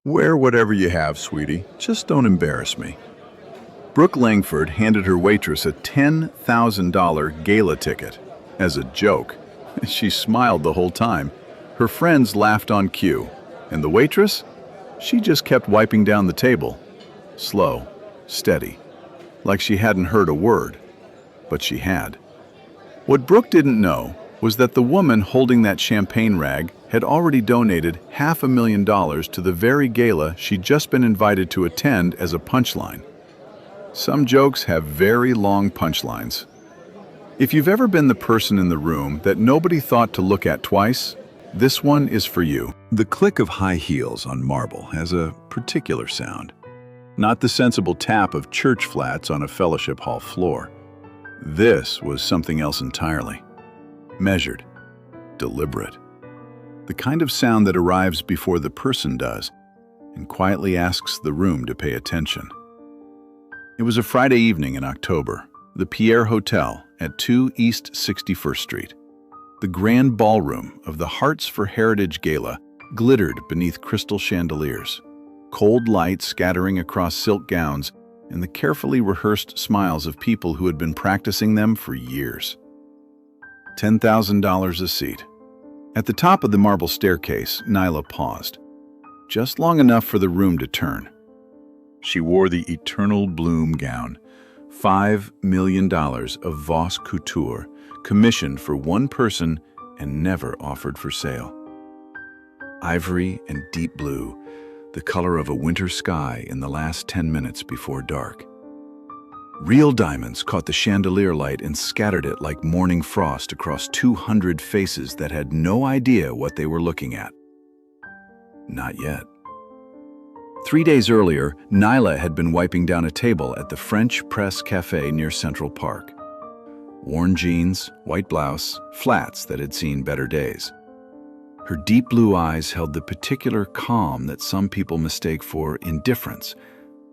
Wear whatever you have, sweetie. Just don't embarrass me. Brooke Langford handed her waitress a $10,000 gala ticket. As a joke. She smiled the whole time. Her friends laughed on cue. And the waitress? She just kept wiping down the table. Slow, steady, like she hadn't heard a word. But she had. What Brooke didn't know was that the woman holding that champagne rag had already donated $500,000 to the very gala she'd just been invited to attend as a punchline. Some jokes have very long punchlines. If you've ever been the person in the room that nobody thought to look at twice, this one is for you. The click of high heels on marble has a particular sound. Not the sensible tap of church flats on a fellowship hall floor. This was something else entirely. Measured, deliberate. The kind of sound that arrives before the person does and quietly asks the room to pay attention. It was a Friday evening in October, the Pierre Hotel at 2 East 61st Street. The grand ballroom of the Hearts for Heritage Gala glittered beneath crystal chandeliers, cold light scattering across silk gowns and the carefully rehearsed smiles of people who had been practicing them for years. $10,000 a seat. At the top of the marble staircase, Nyla paused, just long enough for the room to turn. She wore the eternal bloom gown, $5 million of Voss Couture, commissioned for one person and never offered for sale. Ivory and deep blue, the color of a winter sky in the last 10 minutes before dark. Real diamonds caught the chandelier light and scattered it like morning frost across 200 faces that had no idea what they were looking at. Not yet. 3 days earlier, Nyla had been wiping down a table at the French Press Cafe near Central Park. Worn jeans, white blouse, flats that had seen better days. Her deep blue eyes held the particular calm that some people mistake for indifference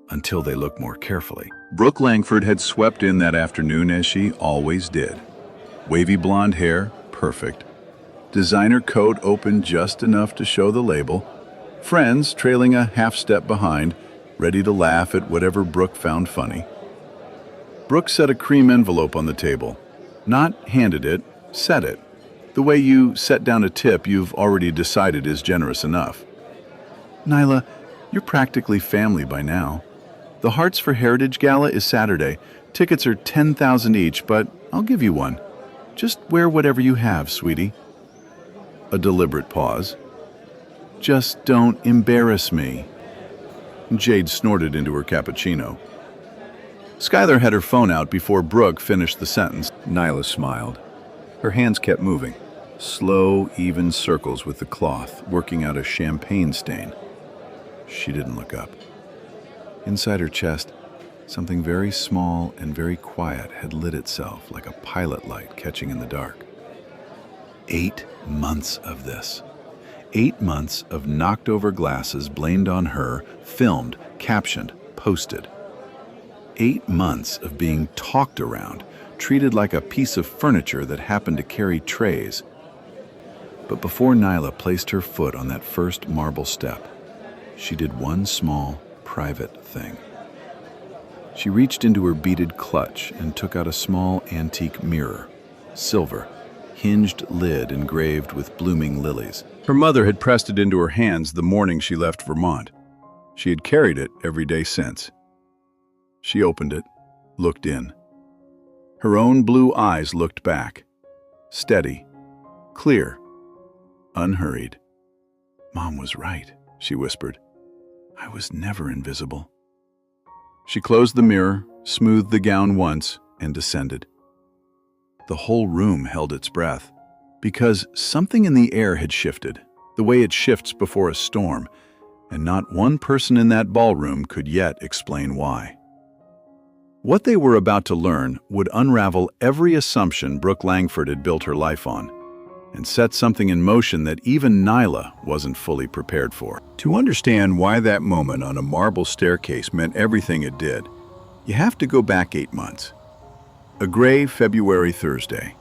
until they look more carefully. Brooke Langford had swept in that afternoon as she always did. Wavy blonde hair, perfect. Designer coat open just enough to show the label. Friends trailing a half step behind, ready to laugh at whatever Brooke found funny. Brooke set a cream envelope on the table. Not handed it, set it. The way you set down a tip you've already decided is generous enough. Nyla, you're practically family by now. The Hearts for Heritage Gala is Saturday. Tickets are $10,000 each, but I'll give you one. Just wear whatever you have, sweetie. A deliberate pause. Just don't embarrass me. Jade snorted into her cappuccino. Skylar had her phone out before Brooke finished the sentence. Nyla smiled. Her hands kept moving. Slow, even circles with the cloth, working out a champagne stain. She didn't look up. Inside her chest, something very small and very quiet had lit itself like a pilot light catching in the dark. 8 months of this. 8 months of knocked over glasses blamed on her, filmed, captioned, posted. 8 months of being talked around, treated like a piece of furniture that happened to carry trays. But before Nyla placed her foot on that first marble step, she did one small, private thing. She reached into her beaded clutch and took out a small antique mirror, silver, hinged lid engraved with blooming lilies. Her mother had pressed it into her hands the morning she left Vermont. She had carried it every day since. She opened it, looked in. Her own blue eyes looked back. Steady, clear, unhurried. Mom was right, she whispered. I was never invisible. She closed the mirror, smoothed the gown once, and descended. The whole room held its breath, because something in the air had shifted, the way it shifts before a storm, and not one person in that ballroom could yet explain why. What they were about to learn would unravel every assumption Brooke Langford had built her life on, and set something in motion that even Nyla wasn't fully prepared for. To understand why that moment on a marble staircase meant everything it did, you have to go back 8 months. A gray February Thursday.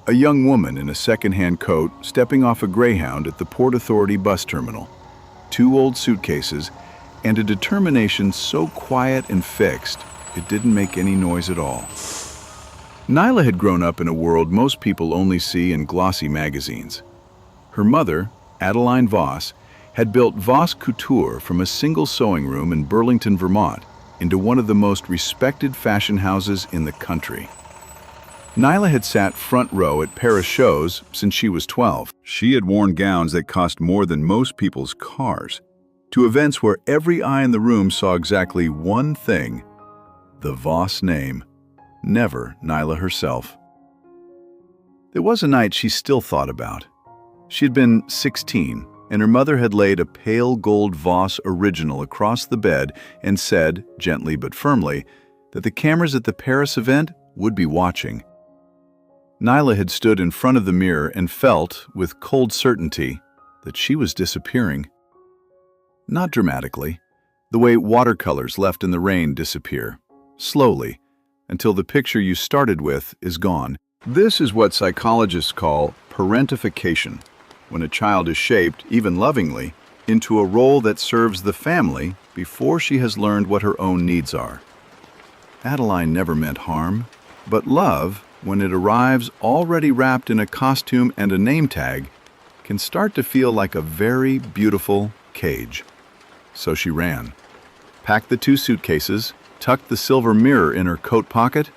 A young woman in a second-hand coat stepping off a Greyhound at the Port Authority bus terminal. 2 old suitcases, and a determination so quiet and fixed it didn't make any noise at all. Nyla had grown up in a world most people only see in glossy magazines. Her mother, Adeline Voss, had built Voss Couture from a single sewing room in Burlington, Vermont, into one of the most respected fashion houses in the country. Nyla had sat front row at Paris shows since she was 12. She had worn gowns that cost more than most people's cars, to events where every eye in the room saw exactly one thing: the Voss name, never Nyla herself. There was a night she still thought about. She had been 16, and her mother had laid a pale gold Voss original across the bed and said, gently but firmly, that the cameras at the Paris event would be watching. Nyla had stood in front of the mirror and felt, with cold certainty, that she was disappearing. Not dramatically, the way watercolors left in the rain disappear, slowly, until the picture you started with is gone. This is what psychologists call parentification, when a child is shaped, even lovingly, into a role that serves the family before she has learned what her own needs are. Adeline never meant harm, but love, when it arrives already wrapped in a costume and a name tag, can start to feel like a very beautiful cage. So she ran, packed the 2 suitcases, tucked the silver mirror in her coat pocket,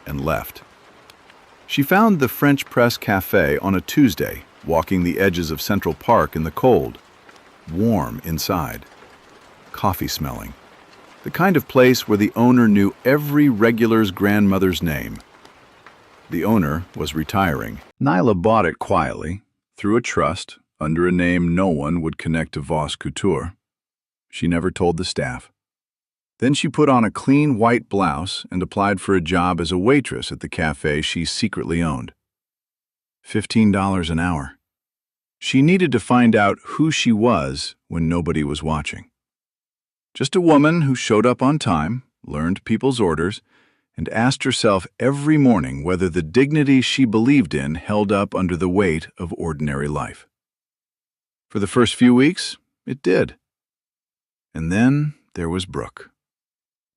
and left. She found the French Press Cafe on a Tuesday, walking the edges of Central Park in the cold, warm inside, coffee smelling, the kind of place where the owner knew every regular's grandmother's name. The owner was retiring. Nyla bought it quietly, through a trust, under a name no one would connect to Voss Couture. She never told the staff. Then she put on a clean white blouse and applied for a job as a waitress at the cafe she secretly owned. $15 an hour. She needed to find out who she was when nobody was watching. Just a woman who showed up on time, learned people's orders, and asked herself every morning whether the dignity she believed in held up under the weight of ordinary life. For the first few weeks, it did. And then there was Brooke.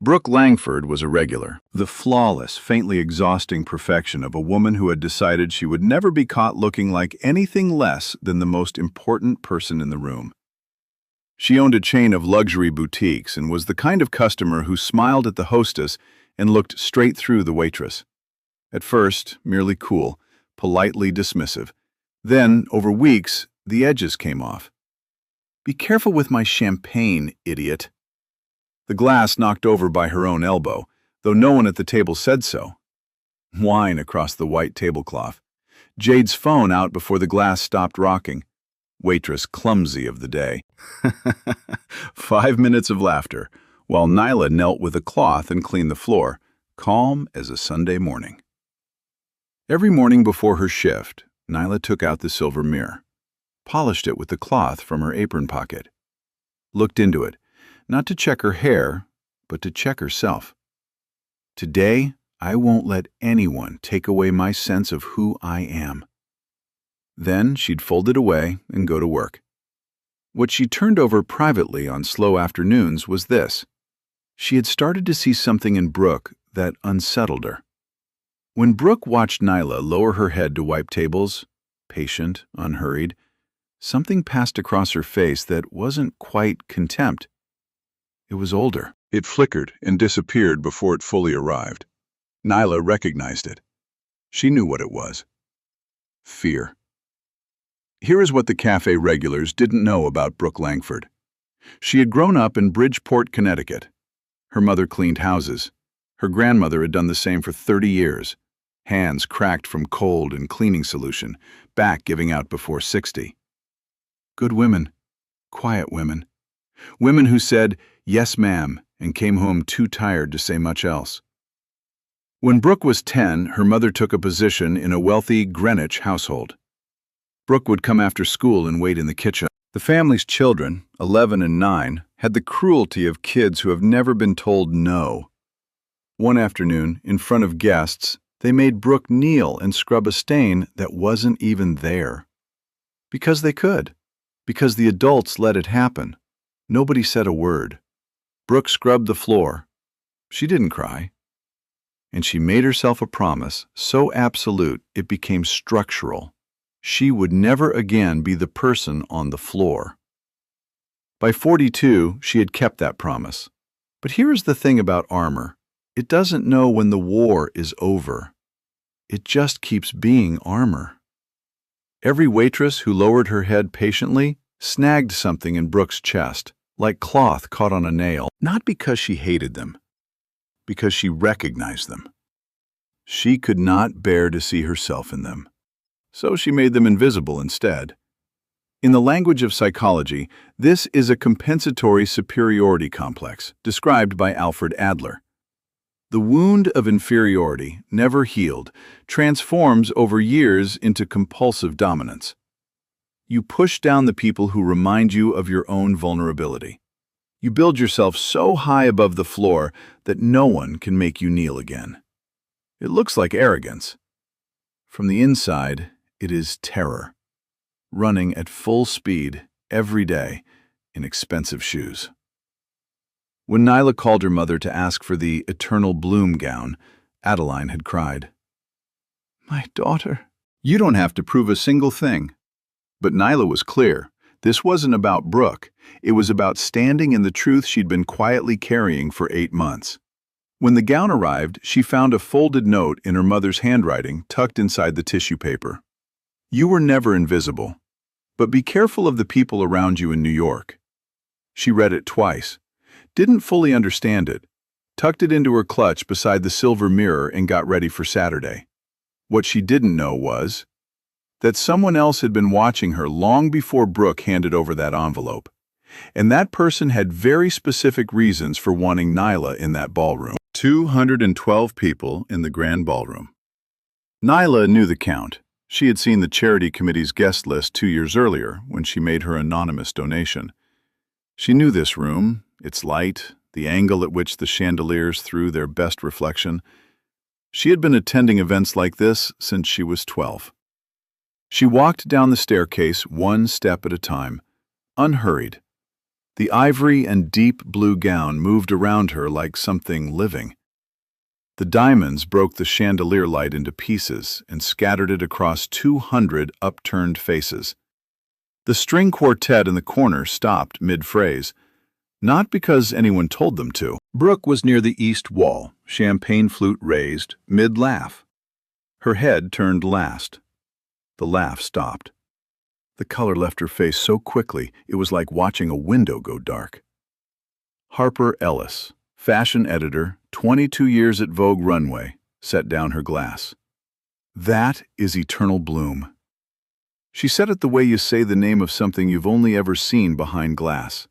Brooke Langford was a regular, the flawless, faintly exhausting perfection of a woman who had decided she would never be caught looking like anything less than the most important person in the room. She owned a chain of luxury boutiques and was the kind of customer who smiled at the hostess and looked straight through the waitress. At first, merely cool, politely dismissive. Then, over weeks, the edges came off. "Be careful with my champagne, idiot." The glass knocked over by her own elbow, though no one at the table said so. Wine across the white tablecloth. Jade's phone out before the glass stopped rocking. Waitress clumsy of the day. 5 minutes of laughter, while Nyla knelt with a cloth and cleaned the floor, calm as a Sunday morning. Every morning before her shift, Nyla took out the silver mirror, polished it with the cloth from her apron pocket, looked into it, not to check her hair, but to check herself. Today, I won't let anyone take away my sense of who I am. Then she'd fold it away and go to work. What she turned over privately on slow afternoons was this. She had started to see something in Brooke that unsettled her. When Brooke watched Nyla lower her head to wipe tables, patient, unhurried, something passed across her face that wasn't quite contempt. It was older. It flickered and disappeared before it fully arrived. Nyla recognized it. She knew what it was. Fear. Here is what the cafe regulars didn't know about Brooke Langford. She had grown up in Bridgeport, Connecticut. Her mother cleaned houses. Her grandmother had done the same for 30 years. Hands cracked from cold and cleaning solution, back giving out before 60. Good women. Quiet women. Women who said, "Yes, ma'am," and came home too tired to say much else. When Brooke was 10, her mother took a position in a wealthy Greenwich household. Brooke would come after school and wait in the kitchen. The family's children, 11 and 9, had the cruelty of kids who have never been told no. One afternoon, in front of guests, they made Brooke kneel and scrub a stain that wasn't even there. Because they could. Because the adults let it happen. Nobody said a word. Brooke scrubbed the floor. She didn't cry. And she made herself a promise so absolute it became structural. She would never again be the person on the floor. By 42, she had kept that promise. But here is the thing about armor. It doesn't know when the war is over. It just keeps being armor. Every waitress who lowered her head patiently snagged something in Brooke's chest, like cloth caught on a nail, not because she hated them, because she recognized them. She could not bear to see herself in them, so she made them invisible instead. In the language of psychology, this is a compensatory superiority complex, described by Alfred Adler. The wound of inferiority, never healed, transforms over years into compulsive dominance. You push down the people who remind you of your own vulnerability. You build yourself so high above the floor that no one can make you kneel again. It looks like arrogance. From the inside, it is terror, running at full speed every day in expensive shoes. When Nyla called her mother to ask for the eternal bloom gown, Adeline had cried, "My daughter." You don't have to prove a single thing. But Nyla was clear. This wasn't about Brooke. It was about standing in the truth she'd been quietly carrying for 8 months. When the gown arrived, she found a folded note in her mother's handwriting tucked inside the tissue paper. "You were never invisible, but be careful of the people around you in New York." She read it twice, didn't fully understand it, tucked it into her clutch beside the silver mirror and got ready for Saturday. What she didn't know was that someone else had been watching her long before Brooke handed over that envelope. And that person had very specific reasons for wanting Nyla in that ballroom. 212 people in the grand ballroom. Nyla knew the count. She had seen the charity committee's guest list 2 years earlier when she made her anonymous donation. She knew this room, its light, the angle at which the chandeliers threw their best reflection. She had been attending events like this since she was 12. She walked down the staircase one step at a time, unhurried. The ivory and deep blue gown moved around her like something living. The diamonds broke the chandelier light into pieces and scattered it across 200 upturned faces. The string quartet in the corner stopped mid-phrase, not because anyone told them to. Brooke was near the east wall, champagne flute raised, mid-laugh. Her head turned last. The laugh stopped. The color left her face so quickly it was like watching a window go dark. Harper Ellis, fashion editor, 22 years at Vogue Runway, set down her glass. "That is eternal bloom." She said it the way you say the name of something you've only ever seen behind glass.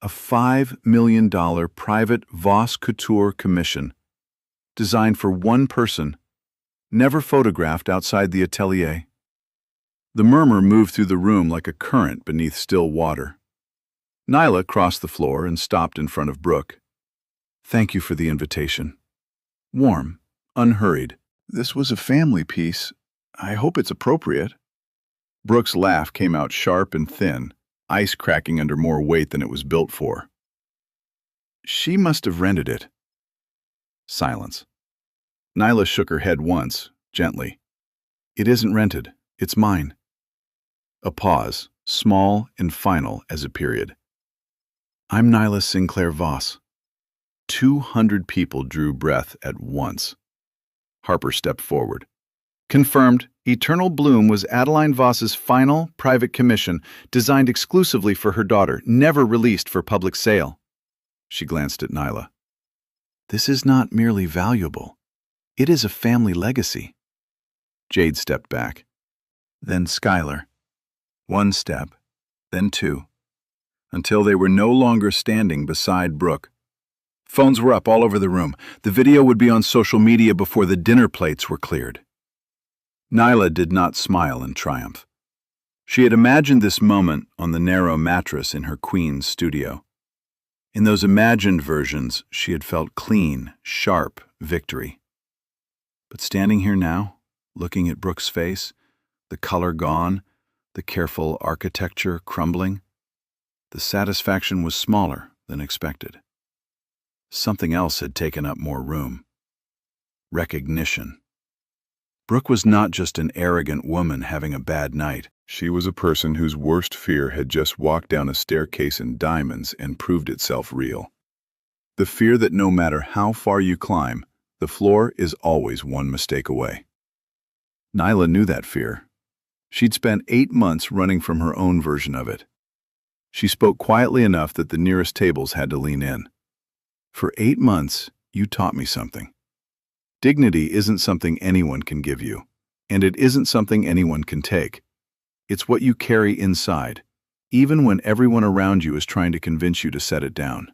A $5 million private Voss Couture commission, designed for one person, never photographed outside the atelier. The murmur moved through the room like a current beneath still water. Nyla crossed the floor and stopped in front of Brooke. "Thank you for the invitation." Warm, unhurried. "This was a family piece. I hope it's appropriate." Brooke's laugh came out sharp and thin, ice cracking under more weight than it was built for. "She must have rented it." Silence. Nyla shook her head once, gently. "It isn't rented. It's mine." A pause, small and final as a period. "I'm Nyla Sinclair Voss." 200 people drew breath at once. Harper stepped forward. "Confirmed, Eternal Bloom was Adeline Voss's final private commission, designed exclusively for her daughter, never released for public sale." She glanced at Nyla. "This is not merely valuable. It is a family legacy." Jade stepped back. Then Skylar. 1 step, then 2, until they were no longer standing beside Brooke. Phones were up all over the room. The video would be on social media before the dinner plates were cleared. Nyla did not smile in triumph. She had imagined this moment on the narrow mattress in her queen's studio. In those imagined versions, she had felt clean, sharp victory. But standing here now, looking at Brooke's face, the color gone, the careful architecture crumbling, The satisfaction was smaller than expected. Something else had taken up more room. Recognition. Brooke was not just an arrogant woman having a bad night. She was a person whose worst fear had just walked down a staircase in diamonds and proved itself real. The fear that no matter how far you climb, the floor is always one mistake away. Nyla knew that fear. She'd spent 8 months running from her own version of it. She spoke quietly enough that the nearest tables had to lean in. For 8 months, you taught me something. Dignity isn't something anyone can give you, and it isn't something anyone can take. It's what you carry inside, even when everyone around you is trying to convince you to set it down.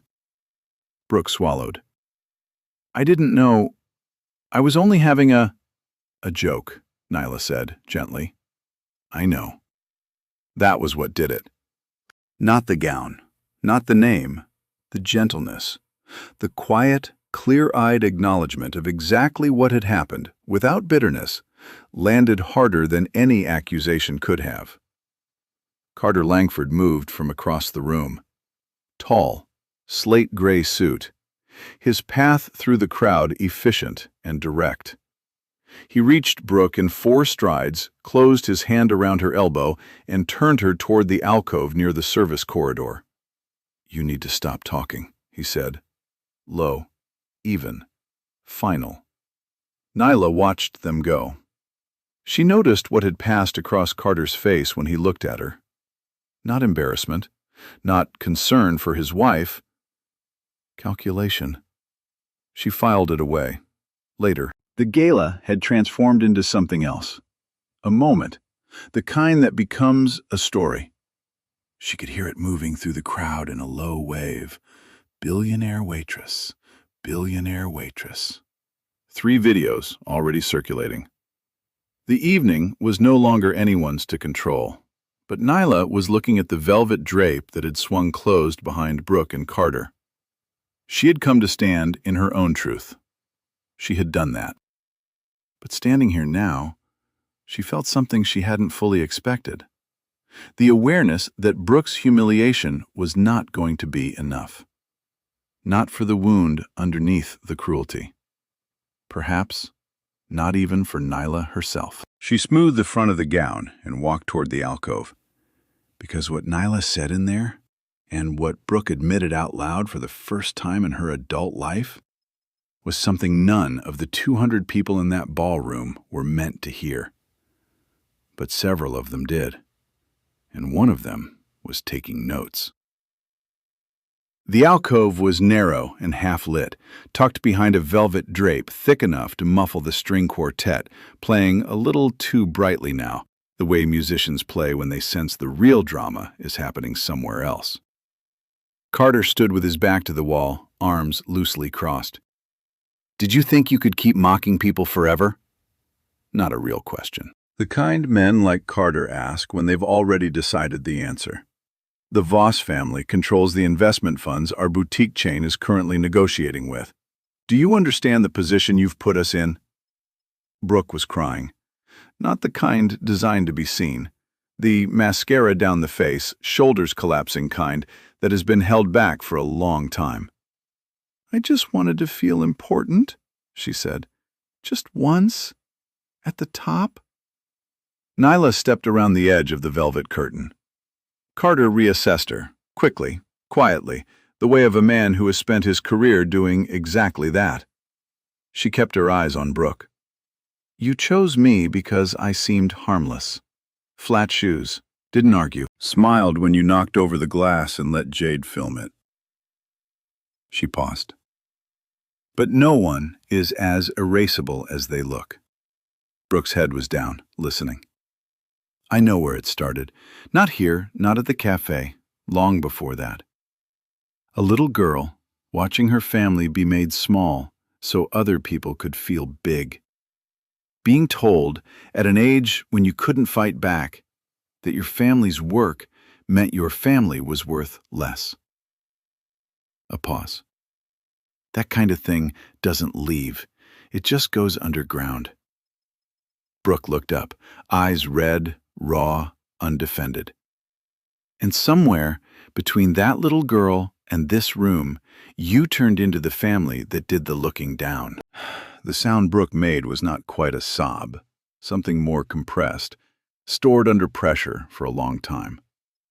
Brooke swallowed. I didn't know. I was only having a joke, Nyla said gently. I know. That was what did it. Not the gown, not the name, the gentleness, the quiet, clear-eyed acknowledgement of exactly what had happened, without bitterness, landed harder than any accusation could have. Carter Langford moved from across the room. Tall, slate-gray suit, his path through the crowd efficient and direct. He reached Brooke in 4 strides, closed his hand around her elbow, and turned her toward the alcove near the service corridor. You need to stop talking, he said. Low, even, final. Nyla watched them go. She noticed what had passed across Carter's face when he looked at her. Not embarrassment, not concern for his wife. Calculation. She filed it away. Later, the gala had transformed into something else. A moment, the kind that becomes a story. She could hear it moving through the crowd in a low wave. Billionaire waitress, billionaire waitress. 3 videos already circulating. The evening was no longer anyone's to control, but Nyla was looking at the velvet drape that had swung closed behind Brooke and Carter. She had come to stand in her own truth. She had done that. But standing here now, she felt something she hadn't fully expected. The awareness that Brooke's humiliation was not going to be enough. Not for the wound underneath the cruelty. Perhaps not even for Nyla herself. She smoothed the front of the gown and walked toward the alcove. Because what Nyla said in there, and what Brooke admitted out loud for the first time in her adult life, was something none of the 200 people in that ballroom were meant to hear. But several of them did, and one of them was taking notes. The alcove was narrow and half-lit, tucked behind a velvet drape thick enough to muffle the string quartet, playing a little too brightly now, the way musicians play when they sense the real drama is happening somewhere else. Carter stood with his back to the wall, arms loosely crossed. Did you think you could keep mocking people forever? Not a real question. The kind men like Carter ask when they've already decided the answer. The Voss family controls the investment funds our boutique chain is currently negotiating with. Do you understand the position you've put us in? Brooke was crying. Not the kind designed to be seen. The mascara down the face, shoulders collapsing kind that has been held back for a long time. I just wanted to feel important, she said. Just once. At the top. Nyla stepped around the edge of the velvet curtain. Carter reassessed her, quickly, quietly, the way of a man who has spent his career doing exactly that. She kept her eyes on Brooke. You chose me because I seemed harmless. Flat shoes, didn't argue, smiled when you knocked over the glass and let Jade film it. She paused. But no one is as erasable as they look. Brooke's head was down, listening. I know where it started. Not here, not at the cafe, long before that. A little girl, watching her family be made small so other people could feel big. Being told, at an age when you couldn't fight back, that your family's work meant your family was worth less. A pause. That kind of thing doesn't leave. It just goes underground. Brooke looked up, eyes red, raw, undefended. And somewhere between that little girl and this room, you turned into the family that did the looking down. The sound Brooke made was not quite a sob, something more compressed, stored under pressure for a long time.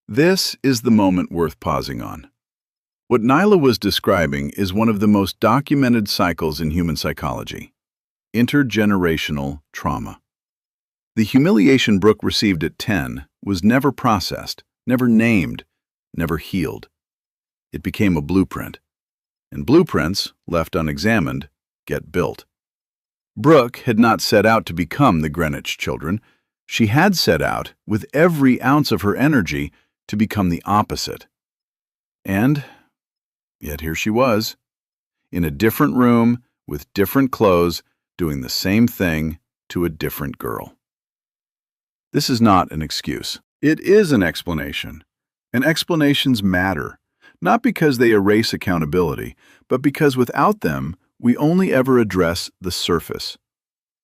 This is the moment worth pausing on. What Nyla was describing is one of the most documented cycles in human psychology: intergenerational trauma. The humiliation Brooke received at 10 was never processed, never named, never healed. It became a blueprint. And blueprints, left unexamined, get built. Brooke had not set out to become the Greenwich children. She had set out, with every ounce of her energy, to become the opposite. And yet here she was, in a different room, with different clothes, doing the same thing to a different girl. This is not an excuse. It is an explanation. And explanations matter, not because they erase accountability, but because without them, we only ever address the surface.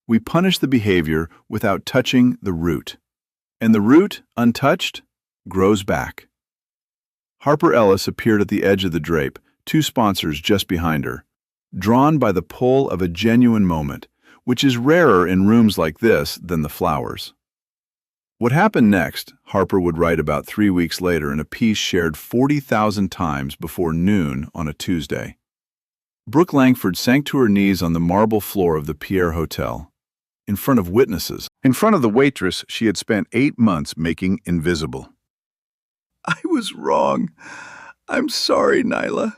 We punish the behavior without touching the root. And the root, untouched, grows back. Harper Ellis appeared at the edge of the drape, two sponsors just behind her, drawn by the pull of a genuine moment, which is rarer in rooms like this than the flowers. What happened next, Harper would write about 3 weeks later in a piece shared 40,000 times before noon on a Tuesday. Brooke Langford sank to her knees on the marble floor of the Pierre Hotel, in front of witnesses, in front of the waitress she had spent 8 months making invisible. "I was wrong. I'm sorry, Nyla."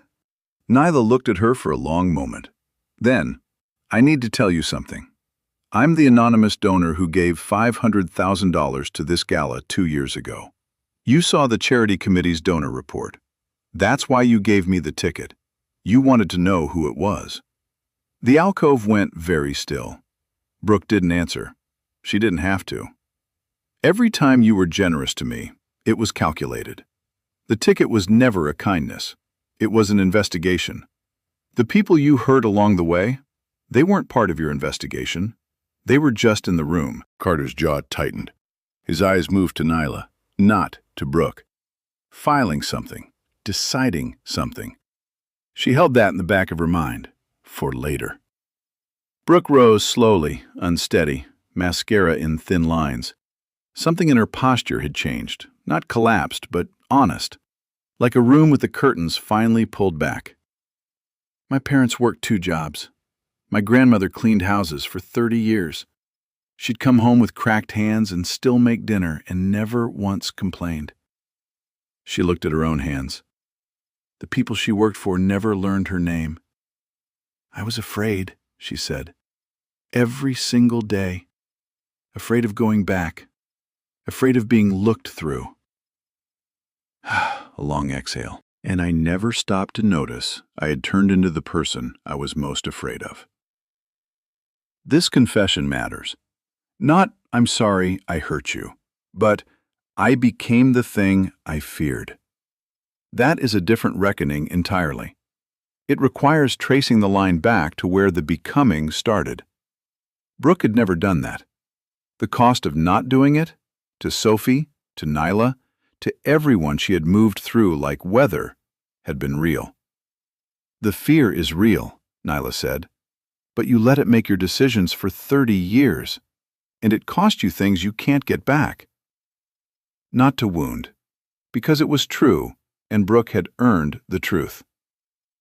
Nyla looked at her for a long moment. Then, "I need to tell you something. I'm the anonymous donor who gave $500,000 to this gala 2 years ago. You saw the charity committee's donor report. That's why you gave me the ticket. You wanted to know who it was." The alcove went very still. Brooke didn't answer. She didn't have to. "Every time you were generous to me, it was calculated. The ticket was never a kindness. It was an investigation. The people you hurt along the way, they weren't part of your investigation. They were just in the room." Carter's jaw tightened. His eyes moved to Nyla, not to Brooke. Filing something, deciding something. She held that in the back of her mind, for later. Brooke rose slowly, unsteady, mascara in thin lines. Something in her posture had changed, not collapsed, but honest, like a room with the curtains finally pulled back. "My parents worked 2 jobs. My grandmother cleaned houses for 30 years. She'd come home with cracked hands and still make dinner and never once complained." She looked at her own hands. The people she worked for never learned her name. "I was afraid," she said. "Every single day. Afraid of going back. Afraid of being looked through." A long exhale. "And I never stopped to notice I had turned into the person I was most afraid of." This confession matters. Not, "I'm sorry I hurt you," but "I became the thing I feared." That is a different reckoning entirely. It requires tracing the line back to where the becoming started. Brooke had never done that. The cost of not doing it, to Sophie, to Nyla, to everyone she had moved through like weather, had been real. "The fear is real," Nyla said, "but you let it make your decisions for 30 years, and it cost you things you can't get back." Not to wound, because it was true, and Brooke had earned the truth.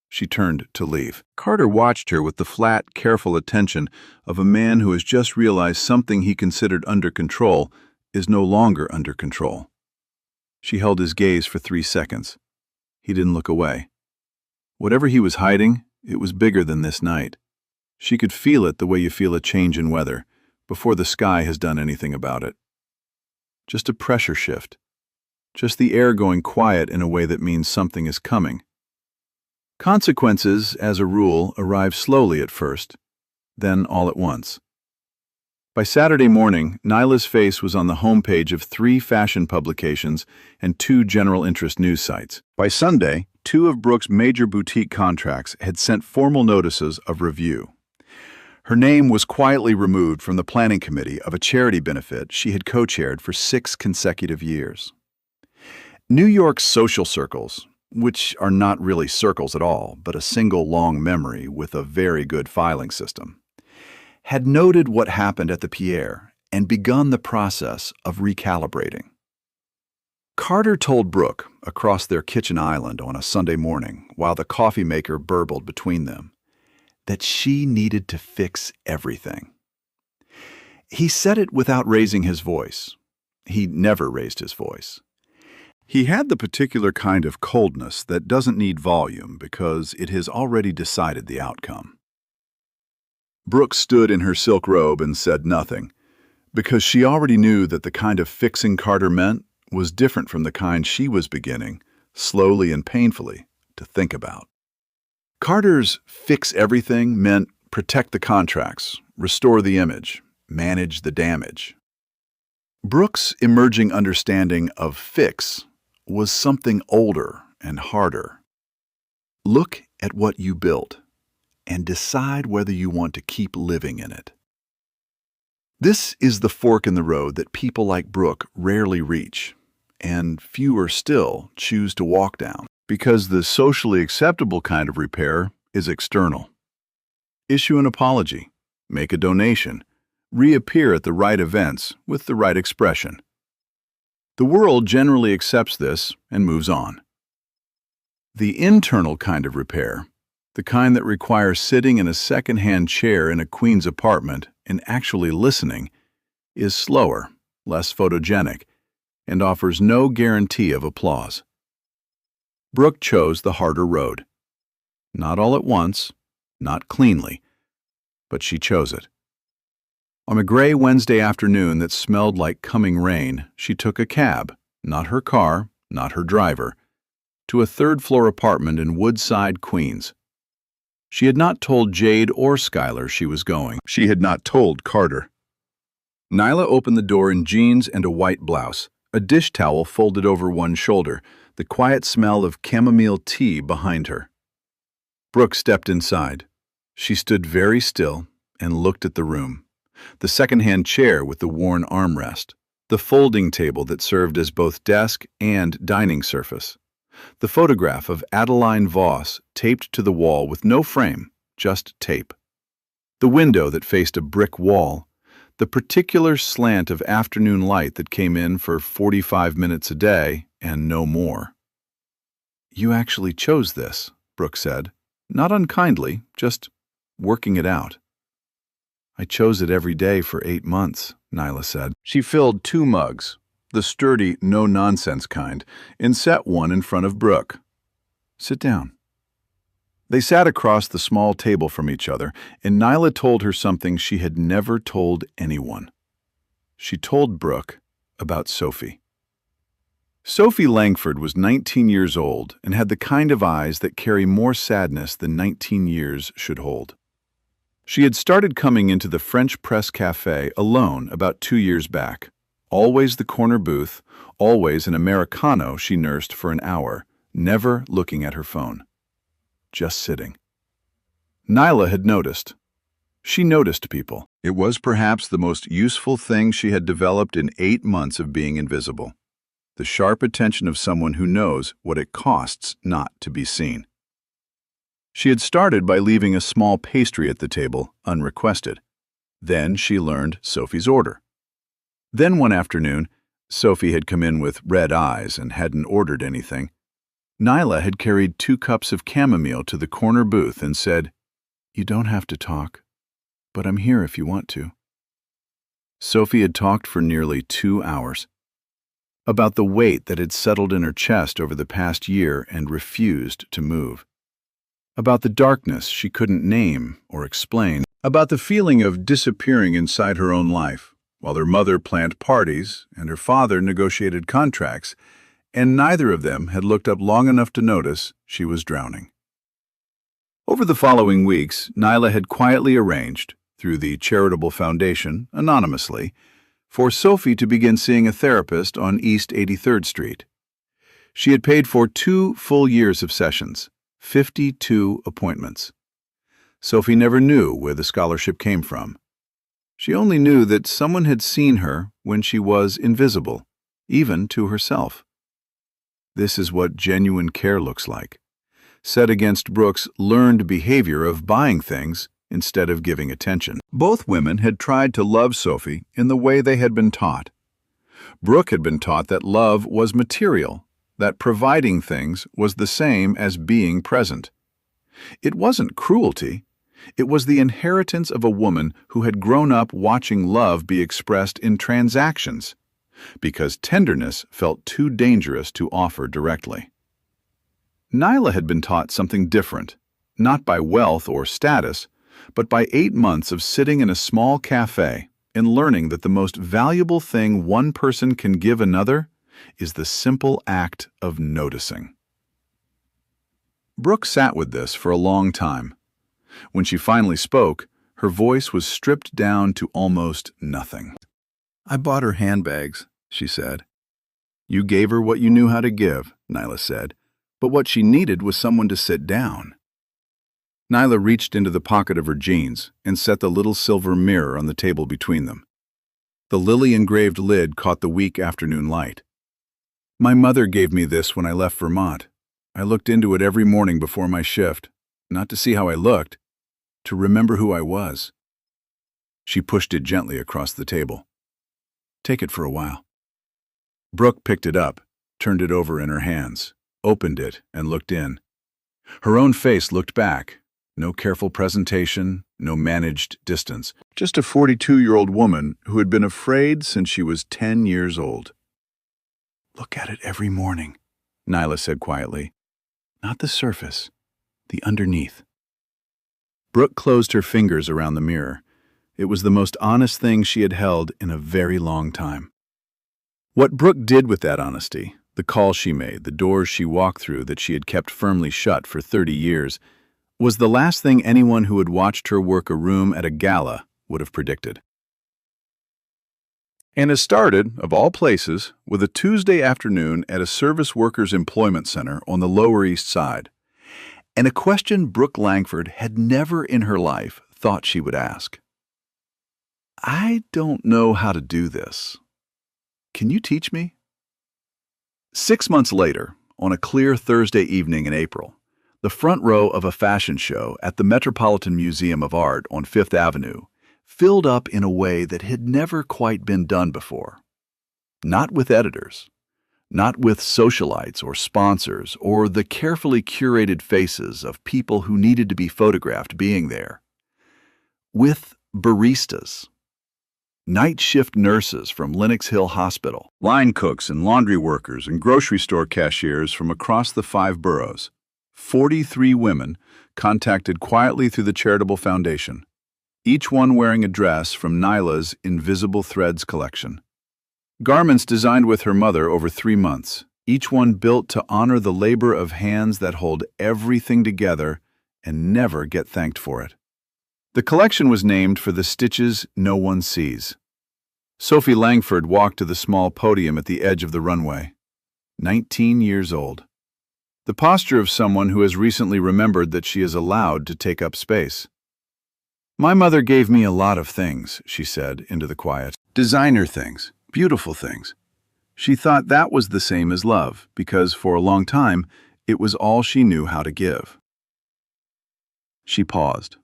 She turned to leave. Carter watched her with the flat, careful attention of a man who has just realized something he considered under control is no longer under control. She held his gaze for 3 seconds. He didn't look away. Whatever he was hiding, it was bigger than this night. She could feel it the way you feel a change in weather, before the sky has done anything about it. Just a pressure shift. Just the air going quiet in a way that means something is coming. Consequences, as a rule, arrive slowly at first, then all at once. By Saturday morning, Nyla's face was on the homepage of 3 fashion publications and 2 general interest news sites. By Sunday, 2 of Brooke's major boutique contracts had sent formal notices of review. Her name was quietly removed from the planning committee of a charity benefit she had co-chaired for 6 consecutive years. New York's social circles, which are not really circles at all, but a single long memory with a very good filing system, had noted what happened at the Pierre and begun the process of recalibrating. Carter told Brooke across their kitchen island on a Sunday morning while the coffee maker burbled between them that she needed to fix everything. He said it without raising his voice. He never raised his voice. He had the particular kind of coldness that doesn't need volume because it has already decided the outcome. Brooke stood in her silk robe and said nothing, because she already knew that the kind of fixing Carter meant was different from the kind she was beginning, slowly and painfully, to think about. Carter's fix everything meant protect the contracts, restore the image, manage the damage. Brooke's emerging understanding of fix was something older and harder. Look at what you built and decide whether you want to keep living in it. This is the fork in the road that people like Brooke rarely reach, and fewer still choose to walk down, because the socially acceptable kind of repair is external. Issue an apology, make a donation, reappear at the right events with the right expression. The world generally accepts this and moves on. The internal kind of repair, the kind that requires sitting in a second-hand chair in a queen's apartment and actually listening, is slower, less photogenic, and offers no guarantee of applause. Brooke chose the harder road. Not all at once, not cleanly, but she chose it. On a gray Wednesday afternoon that smelled like coming rain, she took a cab, not her car, not her driver, to a third-floor apartment in Woodside, Queens. She had not told Jade or Skylar she was going. She had not told Carter. Nyla opened the door in jeans and a white blouse, a dish towel folded over one shoulder, the quiet smell of chamomile tea behind her. Brooke stepped inside. She stood very still and looked at the room. The second-hand chair with the worn armrest, the folding table that served as both desk and dining surface, the photograph of Adeline Voss taped to the wall with no frame, just tape, the window that faced a brick wall, the particular slant of afternoon light that came in for 45 minutes a day and no more. "You actually chose this," Brooke said, not unkindly, just working it out. "I chose it every day for 8 months, Nyla said. She filled 2 mugs, the sturdy, no-nonsense kind, and set one in front of Brooke. "Sit down." They sat across the small table from each other, and Nyla told her something she had never told anyone. She told Brooke about Sophie. Sophie Langford was 19 years old and had the kind of eyes that carry more sadness than 19 years should hold. She had started coming into the French Press Café alone about 2 years back. Always the corner booth, always an Americano she nursed for an hour, never looking at her phone. Just sitting. Nyla had noticed. She noticed people. It was perhaps the most useful thing she had developed in 8 months of being invisible. The sharp attention of someone who knows what it costs not to be seen. She had started by leaving a small pastry at the table, unrequested. Then she learned Sophie's order. Then one afternoon, Sophie had come in with red eyes and hadn't ordered anything. Nyla had carried 2 cups of chamomile to the corner booth and said, "You don't have to talk, but I'm here if you want to." Sophie had talked for nearly 2 hours. About the weight that had settled in her chest over the past year and refused to move. About the darkness she couldn't name or explain. About the feeling of disappearing inside her own life, while her mother planned parties and her father negotiated contracts, and neither of them had looked up long enough to notice she was drowning. Over the following weeks, Nyla had quietly arranged, through the charitable foundation, anonymously, for Sophie to begin seeing a therapist on East 83rd Street. She had paid for 2 full years of sessions, 52 appointments. Sophie never knew where the scholarship came from. She only knew that someone had seen her when she was invisible, even to herself. This is what genuine care looks like, set against Brooke's learned behavior of buying things instead of giving attention. Both women had tried to love Sophie in the way they had been taught. Brooke had been taught that love was material, that providing things was the same as being present. It wasn't cruelty. It was the inheritance of a woman who had grown up watching love be expressed in transactions, because tenderness felt too dangerous to offer directly. Nyla had been taught something different, not by wealth or status, but by 8 months of sitting in a small cafe and learning that the most valuable thing one person can give another is the simple act of noticing. Brooke sat with this for a long time. When she finally spoke, her voice was stripped down to almost nothing. "I bought her handbags," she said. "You gave her what you knew how to give," Nyla said, "but what she needed was someone to sit down." Nyla reached into the pocket of her jeans and set the little silver mirror on the table between them. The lily-engraved lid caught the weak afternoon light. "My mother gave me this when I left Vermont. I looked into it every morning before my shift, not to see how I looked, to remember who I was." She pushed it gently across the table. "Take it for a while." Brooke picked it up, turned it over in her hands, opened it, and looked in. Her own face looked back. No careful presentation, no managed distance. Just a 42-year-old woman who had been afraid since she was 10 years old. "Look at it every morning," Nyla said quietly. "Not the surface, the underneath." Brooke closed her fingers around the mirror. It was the most honest thing she had held in a very long time. What Brooke did with that honesty, the calls she made, the doors she walked through that she had kept firmly shut for 30 years, was the last thing anyone who had watched her work a room at a gala would have predicted. And it started, of all places, with a Tuesday afternoon at a service workers' employment center on the Lower East Side, and a question Brooke Langford had never in her life thought she would ask. "I don't know how to do this. Can you teach me?" 6 months later, on a clear Thursday evening in April, the front row of a fashion show at the Metropolitan Museum of Art on Fifth Avenue filled up in a way that had never quite been done before. Not with editors, not with socialites or sponsors or the carefully curated faces of people who needed to be photographed being there. With baristas, night shift nurses from Lenox Hill Hospital, line cooks and laundry workers and grocery store cashiers from across the 5 boroughs. 43 women contacted quietly through the charitable foundation, each one wearing a dress from Nyla's Invisible Threads collection. Garments designed with her mother over 3 months, each one built to honor the labor of hands that hold everything together and never get thanked for it. The collection was named for the stitches no one sees. Sophie Langford walked to the small podium at the edge of the runway, 19 years old. The posture of someone who has recently remembered that she is allowed to take up space. "My mother gave me a lot of things," she said into the quiet. "Designer things, beautiful things. She thought that was the same as love because for a long time it was all she knew how to give." She paused.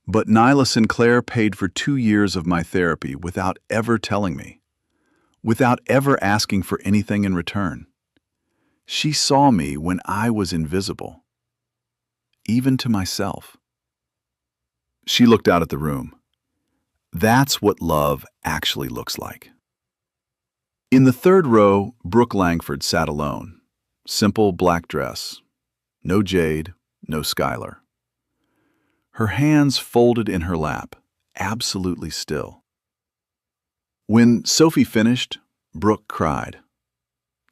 "But Nyla Sinclair paid for 2 years of my therapy without ever telling me, without ever asking for anything in return. She saw me when I was invisible, even to myself." She looked out at the room. That's what love actually looks like. In the 3rd row, Brooke Langford sat alone. Simple black dress. No Jade, no Skylar. Her hands folded in her lap, absolutely still. When Sophie finished, Brooke cried.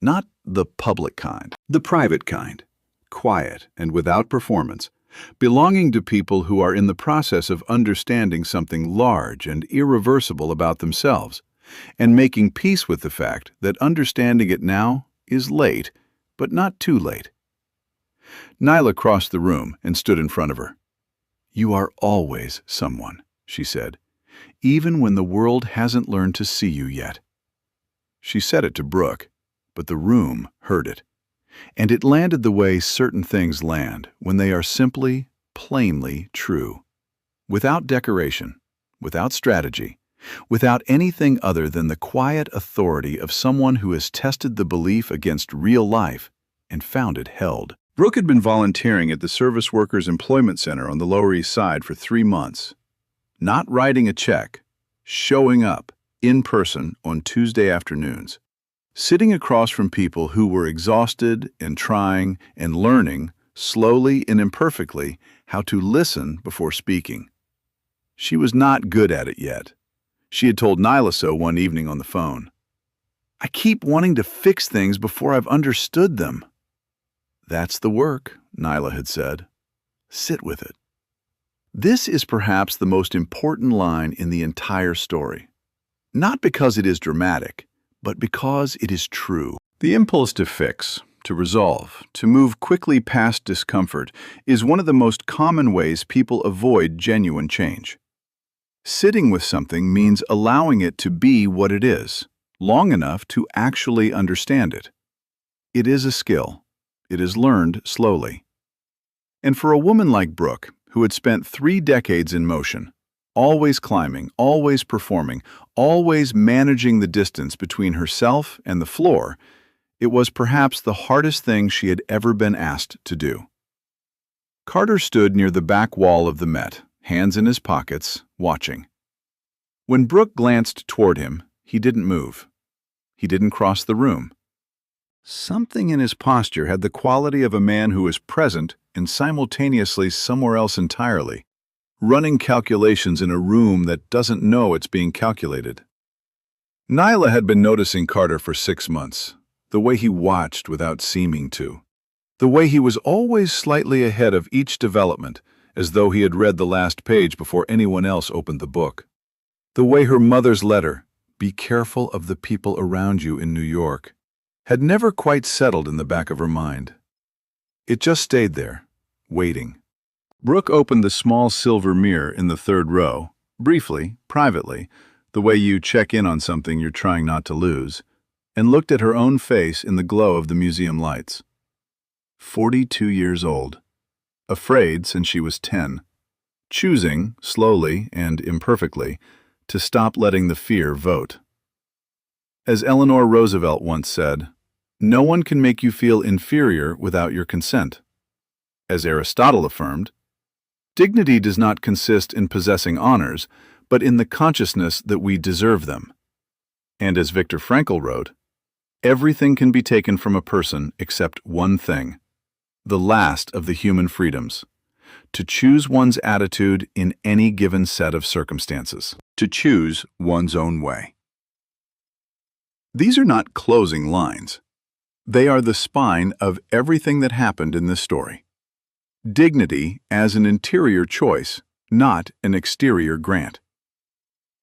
Not the public kind, the private kind, quiet and without performance, belonging to people who are in the process of understanding something large and irreversible about themselves, and making peace with the fact that understanding it now is late, but not too late. Nyla crossed the room and stood in front of her. "You are always someone," she said, "even when the world hasn't learned to see you yet." She said it to Brooke, but the room heard it. And it landed the way certain things land when they are simply, plainly true. Without decoration, without strategy, without anything other than the quiet authority of someone who has tested the belief against real life and found it held. Brooke had been volunteering at the Service Workers Employment Center on the Lower East Side for 3 months. Not writing a check, showing up in person on Tuesday afternoons, sitting across from people who were exhausted and trying and learning, slowly and imperfectly, how to listen before speaking. She was not good at it yet. She had told Nyla so one evening on the phone. "I keep wanting to fix things before I've understood them." "That's the work," Nyla had said. "Sit with it." This is perhaps the most important line in the entire story. Not because it is dramatic, but because it is true. The impulse to fix, to resolve, to move quickly past discomfort is one of the most common ways people avoid genuine change. Sitting with something means allowing it to be what it is, long enough to actually understand it. It is a skill. It is learned slowly. And for a woman like Brooke, who had spent 3 decades in motion, always climbing, always performing, always managing the distance between herself and the floor, it was perhaps the hardest thing she had ever been asked to do. Carter stood near the back wall of the Met, hands in his pockets, watching. When Brooke glanced toward him, he didn't move. He didn't cross the room. Something in his posture had the quality of a man who is present and simultaneously somewhere else entirely, running calculations in a room that doesn't know it's being calculated. Nyla had been noticing Carter for 6 months, the way he watched without seeming to, the way he was always slightly ahead of each development, as though he had read the last page before anyone else opened the book. The way her mother's letter, "Be careful of the people around you in New York," had never quite settled in the back of her mind. It just stayed there, waiting. Brooke opened the small silver mirror in the 3rd row, briefly, privately, the way you check in on something you're trying not to lose, and looked at her own face in the glow of the museum lights. 42 years old. Afraid since she was 10, choosing, slowly and imperfectly, to stop letting the fear vote. As Eleanor Roosevelt once said, "No one can make you feel inferior without your consent." As Aristotle affirmed, dignity does not consist in possessing honors, but in the consciousness that we deserve them. And as Viktor Frankl wrote, everything can be taken from a person except one thing, the last of the human freedoms, to choose one's attitude in any given set of circumstances, to choose one's own way. These are not closing lines. They are the spine of everything that happened in this story. Dignity as an interior choice, not an exterior grant.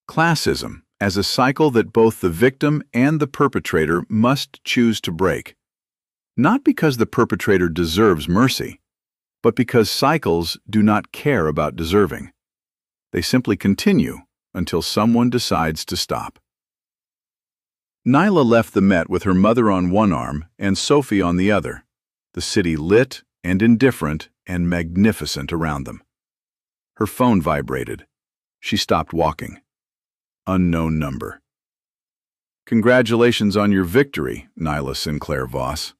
Classism as a cycle that both the victim and the perpetrator must choose to break. Not because the perpetrator deserves mercy, but because cycles do not care about deserving. They simply continue until someone decides to stop. Nyla left the Met with her mother on one arm and Sophie on the other, the city lit and indifferent and magnificent around them. Her phone vibrated. She stopped walking. Unknown number. "Congratulations on your victory, Nyla Sinclair Voss."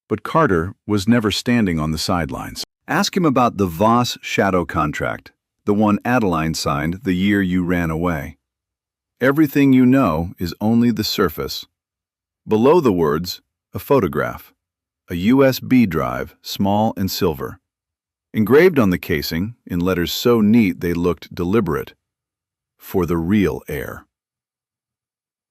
But Carter was never standing on the sidelines. Ask him about the Voss shadow contract, the one Adeline signed the year you ran away. Everything you know is only the surface. Below the words, a photograph, a USB drive, small and silver. Engraved on the casing, in letters so neat they looked deliberate, "For the real heir."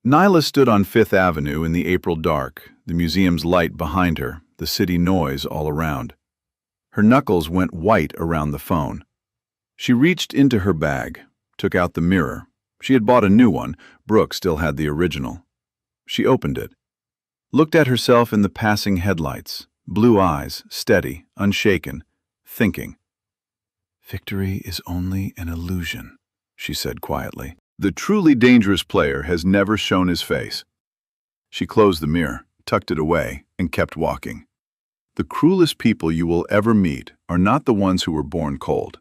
Nyla stood on 5th Avenue in the April dark, the museum's light behind her, the city noise all around. Her knuckles went white around the phone. She reached into her bag, took out the mirror. She had bought a new one. Brooke still had the original. She opened it, looked at herself in the passing headlights, blue eyes, steady, unshaken, thinking. "Victory is only an illusion," she said quietly. The truly dangerous player has never shown his face. She closed the mirror, tucked it away, and kept walking. The cruelest people you will ever meet are not the ones who were born cold.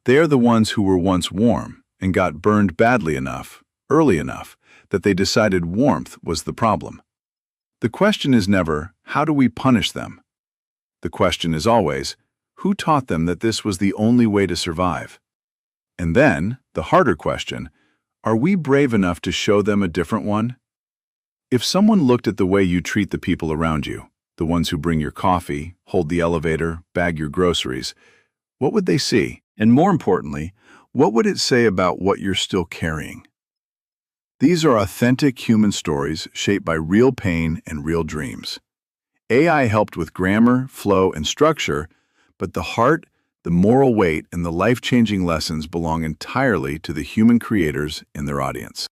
They are the ones who were once warm and got burned badly enough, early enough, that they decided warmth was the problem. The question is never, how do we punish them? The question is always, who taught them that this was the only way to survive? And then, the harder question, are we brave enough to show them a different one? If someone looked at the way you treat the people around you, the ones who bring your coffee, hold the elevator, bag your groceries, what would they see? And more importantly, what would it say about what you're still carrying? These are authentic human stories shaped by real pain and real dreams. AI helped with grammar, flow, and structure, but the heart, the moral weight, and the life-changing lessons belong entirely to the human creators in their audience.